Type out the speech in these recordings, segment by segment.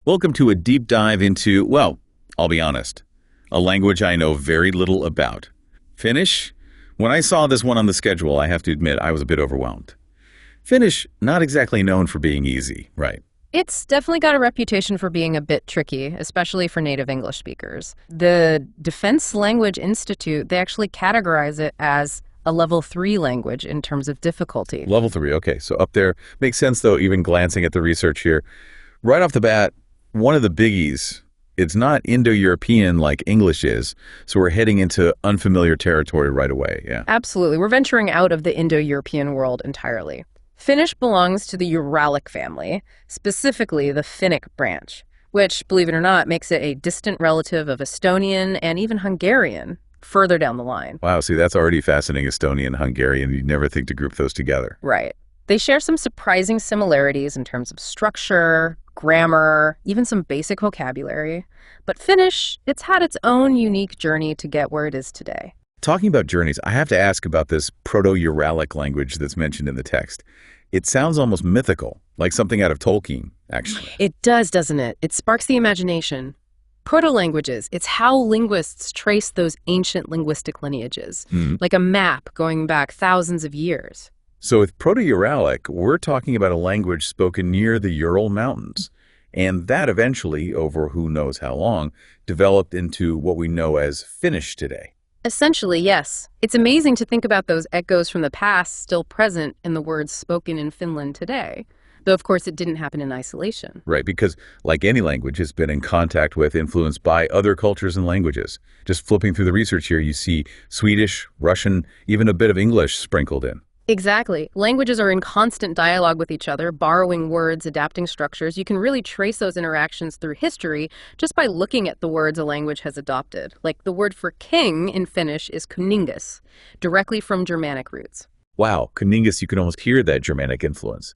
Welcome to a deep dive into, well, I'll be honest, a language I know very little about. Finnish? When I saw this one on the schedule, I have to admit I was a bit overwhelmed. Finnish, not exactly known for being easy, right? It's definitely got a reputation for being a bit tricky, especially for native English speakers. The Defense Language Institute, they actually categorize it as a level 3 language in terms of difficulty. Level 3, okay, so up there. Makes sense, though, even glancing at the research here. Right off the bat, one of the biggies, it's not Indo-European like English is, so we're heading into unfamiliar territory right away, yeah. Absolutely. We're venturing out of the Indo-European world entirely. Finnish belongs to the Uralic family, specifically the Finnic branch, which, believe it or not, makes it a distant relative of Estonian and even Hungarian further down the line. Wow, see, that's already fascinating, Estonian, Hungarian. You'd never think to group those together. Right. They share some surprising similarities in terms of structure, grammar, even some basic vocabulary. But Finnish, it's had its own unique journey to get where it is today. Talking about journeys, I have to ask about this Proto-Uralic language that's mentioned in the text. It sounds almost mythical, like something out of Tolkien, actually. It does, doesn't it? It sparks the imagination. Proto-languages, it's how linguists trace those ancient linguistic lineages, like a map going back thousands of years. So with Proto-Uralic, we're talking about a language spoken near the Ural Mountains. And that eventually, over who knows how long, developed into what we know as Finnish today. Essentially, yes. It's amazing to think about those echoes from the past still present in the words spoken in Finland today. Though, of course, it didn't happen in isolation. Right, because like any language, it's been in contact with, influenced by other cultures and languages. Just flipping through the research here, you see Swedish, Russian, even a bit of English sprinkled in. Exactly. Languages are in constant dialogue with each other, borrowing words, adapting structures. You can really trace those interactions through history just by looking at the words a language has adopted. Like the word for king in Finnish is kuningas, directly from Germanic roots. Wow, kuningas, you can almost hear that Germanic influence.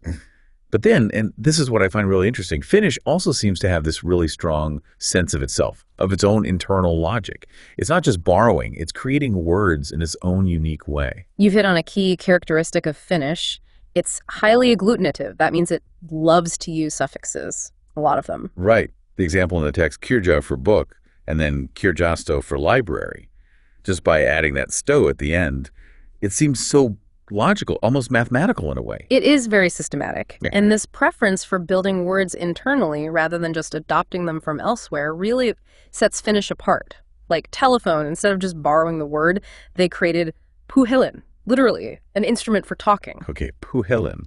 But then, and this is what I find really interesting, Finnish also seems to have this really strong sense of itself, of its own internal logic. It's not just borrowing, it's creating words in its own unique way. You've hit on a key characteristic of Finnish. It's highly agglutinative. That means it loves to use suffixes, a lot of them. Right. The example in the text, kirja for book, and then kirjasto for library. Just by adding that sto at the end, it seems so logical, almost mathematical in a way. It is very systematic. Yeah. And this preference for building words internally rather than just adopting them from elsewhere really sets Finnish apart. Like telephone, instead of just borrowing the word, they created puhelin, literally, an instrument for talking. Okay, puhelin.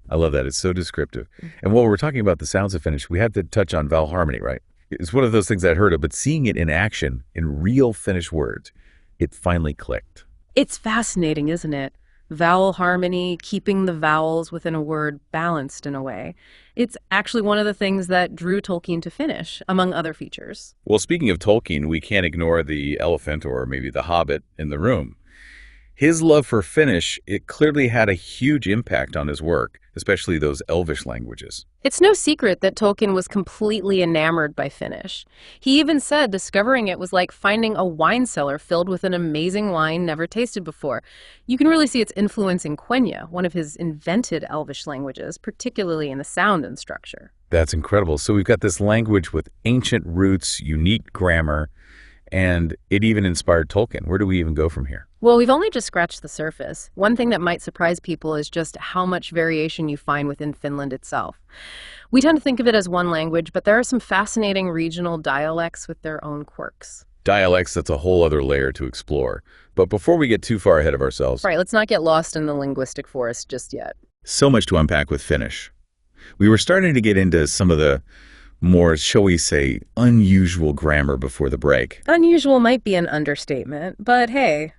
I love that. It's so descriptive. And while we're talking about the sounds of Finnish, we had to touch on vowel harmony, right? It's one of those things I'd heard of, but seeing it in action, in real Finnish words, it finally clicked. It's fascinating, isn't it? Vowel harmony, keeping the vowels within a word balanced in a way. It's actually one of the things that drew Tolkien to Finnish, among other features. Well, speaking of Tolkien, we can't ignore the elephant or maybe the hobbit in the room. His love for Finnish, it clearly had a huge impact on his work, especially those Elvish languages. It's no secret that Tolkien was completely enamored by Finnish. He even said discovering it was like finding a wine cellar filled with an amazing wine never tasted before. You can really see its influence in Quenya, one of his invented Elvish languages, particularly in the sound and structure. That's incredible. So we've got this language with ancient roots, unique grammar, and it even inspired Tolkien. Where do we even go from here? Well, we've only just scratched the surface. One thing that might surprise people is just how much variation you find within Finland itself. We tend to think of it as one language, but there are some fascinating regional dialects with their own quirks. Dialects, that's a whole other layer to explore. But before we get too far ahead of ourselves... Right, let's not get lost in the linguistic forest just yet. So much to unpack with Finnish. We were starting to get into some of the more, shall we say, unusual grammar before the break. Unusual might be an understatement, but hey,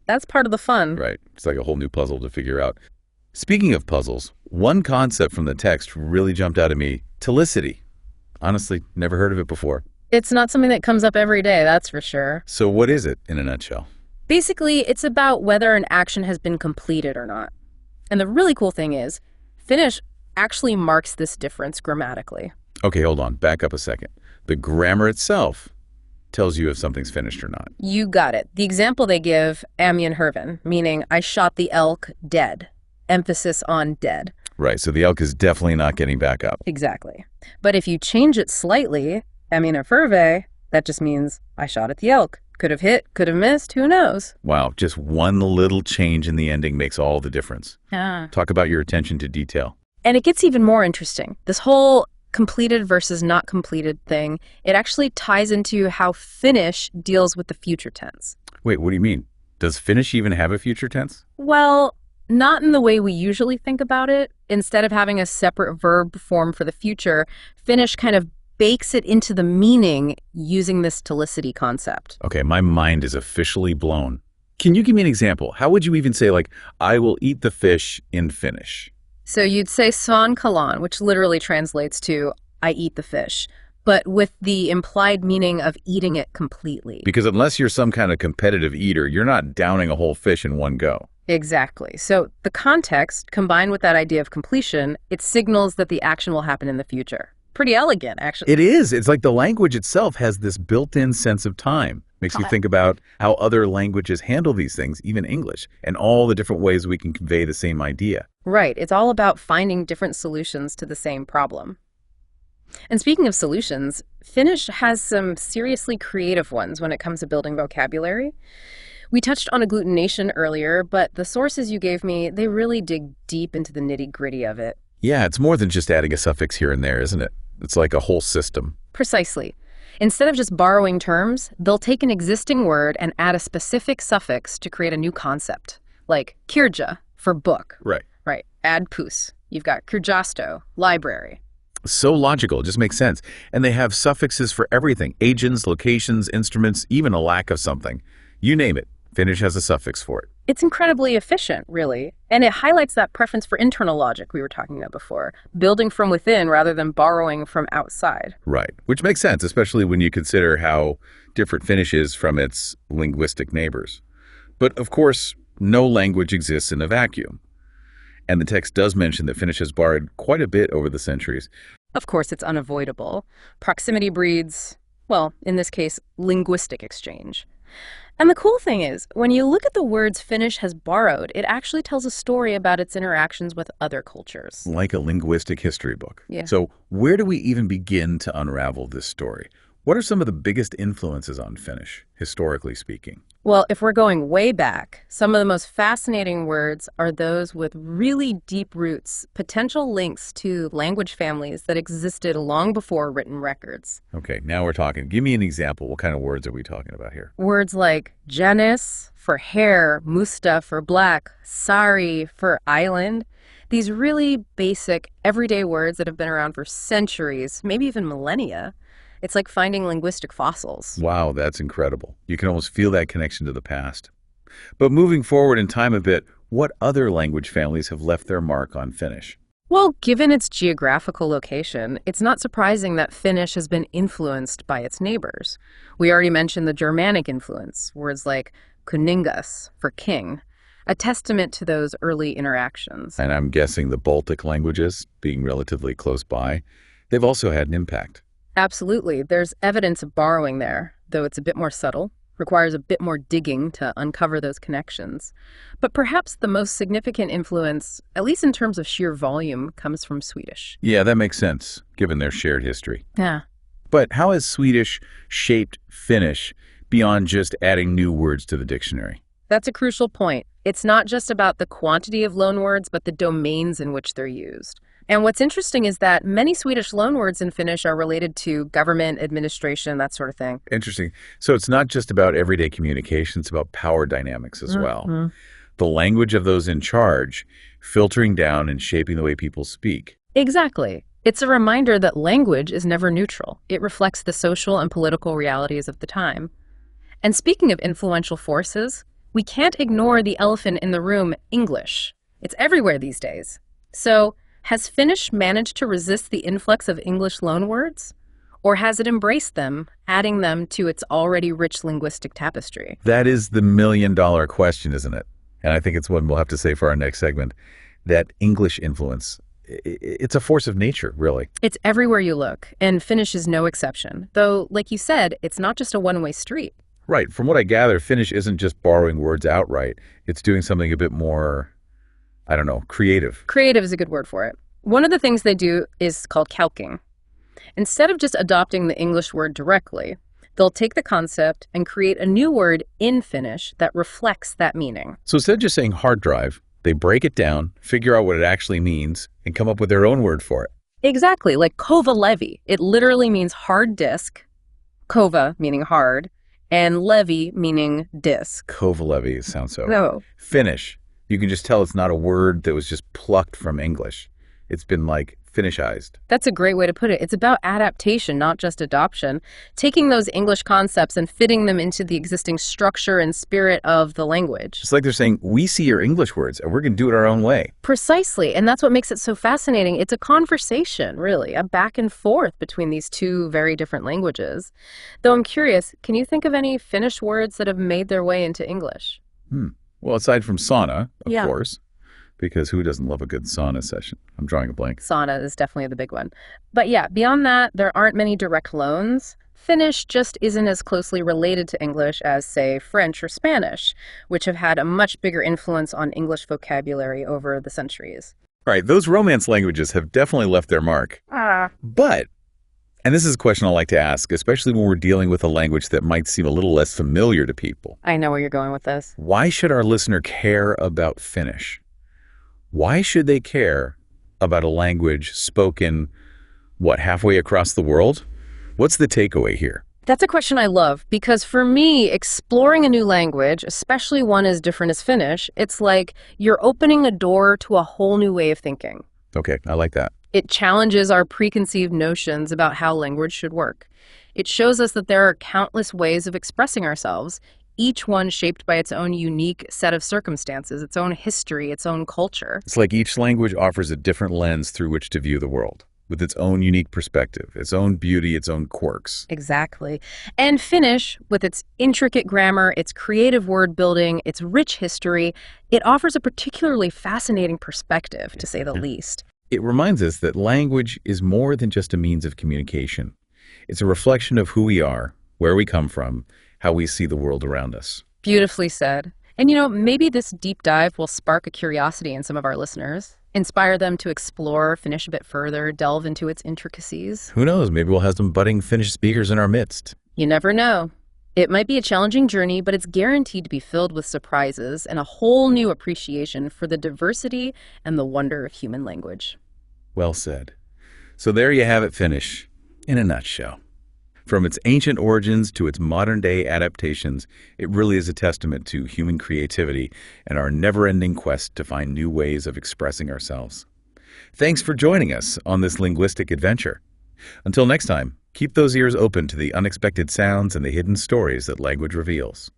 that's part of the fun. Right. It's like a whole new puzzle to figure out. Speaking of puzzles, one concept from the text really jumped out at me. Telicity. Honestly, never heard of it before. It's not something that comes up every day, that's for sure. So what is it in a nutshell? Basically, it's about whether an action has been completed or not. And the really cool thing is, Finnish actually marks this difference grammatically. Okay, hold on. Back up a second. The grammar itself tells you if something's finished or not. You got it. The example they give, Amien Hervin, meaning I shot the elk dead. Emphasis on dead. Right, so the elk is definitely not getting back up. Exactly. But if you change it slightly, Emina furve, that just means I shot at the elk. Could have hit, could have missed, who knows? Wow, just one little change in the ending makes all the difference. Ah. Talk about your attention to detail. And it gets even more interesting. This whole completed versus not completed thing, it actually ties into how Finnish deals with the future tense. Wait, what do you mean? Does Finnish even have a future tense? Well, not in the way we usually think about it. Instead of having a separate verb form for the future, Finnish kind of bakes it into the meaning using this telicity concept. Okay, my mind is officially blown. Can you give me an example? How would you even say, like, I will eat the fish in Finnish? So you'd say "saan kalan," which literally translates to "I eat the fish," but with the implied meaning of eating it completely. Because unless you're some kind of competitive eater, you're not downing a whole fish in one go. Exactly. So the context, combined with that idea of completion, it signals that the action will happen in the future. Pretty elegant, actually. It is. It's like the language itself has this built-in sense of time. Makes you think about how other languages handle these things, even English, and all the different ways we can convey the same idea. Right. It's all about finding different solutions to the same problem. And speaking of solutions, Finnish has some seriously creative ones when it comes to building vocabulary. We touched on agglutination earlier, but the sources you gave me, they really dig deep into the nitty-gritty of it. Yeah, it's more than just adding a suffix here and there, isn't it? It's like a whole system. Precisely. Instead of just borrowing terms, they'll take an existing word and add a specific suffix to create a new concept, like kirja for book. Right. Right. Add pus. You've got kirjasto, library. So logical, it just makes sense. And they have suffixes for everything. Agents, locations, instruments, even a lack of something. You name it, Finnish has a suffix for it. It's incredibly efficient, really. And it highlights that preference for internal logic we were talking about before, building from within rather than borrowing from outside. Right, which makes sense, especially when you consider how different Finnish is from its linguistic neighbors. But of course, no language exists in a vacuum. And the text does mention that Finnish has borrowed quite a bit over the centuries. Of course, it's unavoidable. Proximity breeds, well, in this case, linguistic exchange. And the cool thing is, when you look at the words Finnish has borrowed, it actually tells a story about its interactions with other cultures. Like a linguistic history book. Yeah. So where do we even begin to unravel this story? What are some of the biggest influences on Finnish, historically speaking? Well, if we're going way back, some of the most fascinating words are those with really deep roots, potential links to language families that existed long before written records. Okay, now we're talking. Give me an example. What kind of words are we talking about here? Words like janis for hair, musta for black, sari for island. These really basic, everyday words that have been around for centuries, maybe even millennia. It's like finding linguistic fossils. Wow, that's incredible. You can almost feel that connection to the past. But moving forward in time a bit, what other language families have left their mark on Finnish? Well, given its geographical location, it's not surprising that Finnish has been influenced by its neighbors. We already mentioned the Germanic influence, words like kuningas for king, a testament to those early interactions. And I'm guessing the Baltic languages, being relatively close by, they've also had an impact. Absolutely. There's evidence of borrowing there, though it's a bit more subtle, requires a bit more digging to uncover those connections. But perhaps the most significant influence, at least in terms of sheer volume, comes from Swedish. Yeah, that makes sense, given their shared history. Yeah. But how has Swedish shaped Finnish beyond just adding new words to the dictionary? That's a crucial point. It's not just about the quantity of loanwords, but the domains in which they're used. And what's interesting is that many Swedish loanwords in Finnish are related to government, administration, that sort of thing. Interesting. So it's not just about everyday communication, it's about power dynamics as well. The language of those in charge, filtering down and shaping the way people speak. Exactly. It's a reminder that language is never neutral. It reflects the social and political realities of the time. And speaking of influential forces, we can't ignore the elephant in the room, English. It's everywhere these days. So, has Finnish managed to resist the influx of English loanwords? Or has it embraced them, adding them to its already rich linguistic tapestry? That is the million-dollar question, isn't it? And I think it's one we'll have to say for our next segment, that English influence. It's a force of nature, really. It's everywhere you look, and Finnish is no exception. Though, like you said, it's not just a one-way street. Right. From what I gather, Finnish isn't just borrowing words outright. It's doing something a bit more I don't know, creative. Creative is a good word for it. One of the things they do is called calquing. Instead of just adopting the English word directly, they'll take the concept and create a new word in Finnish that reflects that meaning. So instead of just saying hard drive, they break it down, figure out what it actually means, and come up with their own word for it. Exactly, like kova levy. It literally means hard disk, kova meaning hard, and levy meaning disk. Kovalevi sounds so. No. Finnish. You can just tell it's not a word that was just plucked from English. It's been like Finishized. That's a great way to put it. It's about adaptation, not just adoption. Taking those English concepts and fitting them into the existing structure and spirit of the language. It's like they're saying, we see your English words and we're going to do it our own way. Precisely. And that's what makes it so fascinating. It's a conversation, really, a back and forth between these two very different languages. Though I'm curious, can you think of any Finnish words that have made their way into English? Well, aside from sauna, of Yeah. course, because who doesn't love a good sauna session? I'm drawing a blank. Sauna is definitely the big one. But yeah, beyond that, there aren't many direct loans. Finnish just isn't as closely related to English as, say, French or Spanish, which have had a much bigger influence on English vocabulary over the centuries. All right, those Romance languages have definitely left their mark. But, and this is a question I like to ask, especially when we're dealing with a language that might seem a little less familiar to people. I know where you're going with this. Why should our listener care about Finnish? Why should they care about a language spoken, halfway across the world? What's the takeaway here? That's a question I love because for me, exploring a new language, especially one as different as Finnish, it's like you're opening a door to a whole new way of thinking. Okay, I like that. It challenges our preconceived notions about how language should work. It shows us that there are countless ways of expressing ourselves, each one shaped by its own unique set of circumstances, its own history, its own culture. It's like each language offers a different lens through which to view the world, with its own unique perspective, its own beauty, its own quirks. Exactly. And Finnish, with its intricate grammar, its creative word building, its rich history, it offers a particularly fascinating perspective, to say the least. It reminds us that language is more than just a means of communication. It's a reflection of who we are, where we come from, how we see the world around us. Beautifully said. And maybe this deep dive will spark a curiosity in some of our listeners, inspire them to explore Finnish a bit further, delve into its intricacies. Who knows, maybe we'll have some budding Finnish speakers in our midst. You never know. It might be a challenging journey, but it's guaranteed to be filled with surprises and a whole new appreciation for the diversity and the wonder of human language. Well said. So there you have it, Finnish, in a nutshell. From its ancient origins to its modern-day adaptations, it really is a testament to human creativity and our never-ending quest to find new ways of expressing ourselves. Thanks for joining us on this linguistic adventure. Until next time, keep those ears open to the unexpected sounds and the hidden stories that language reveals.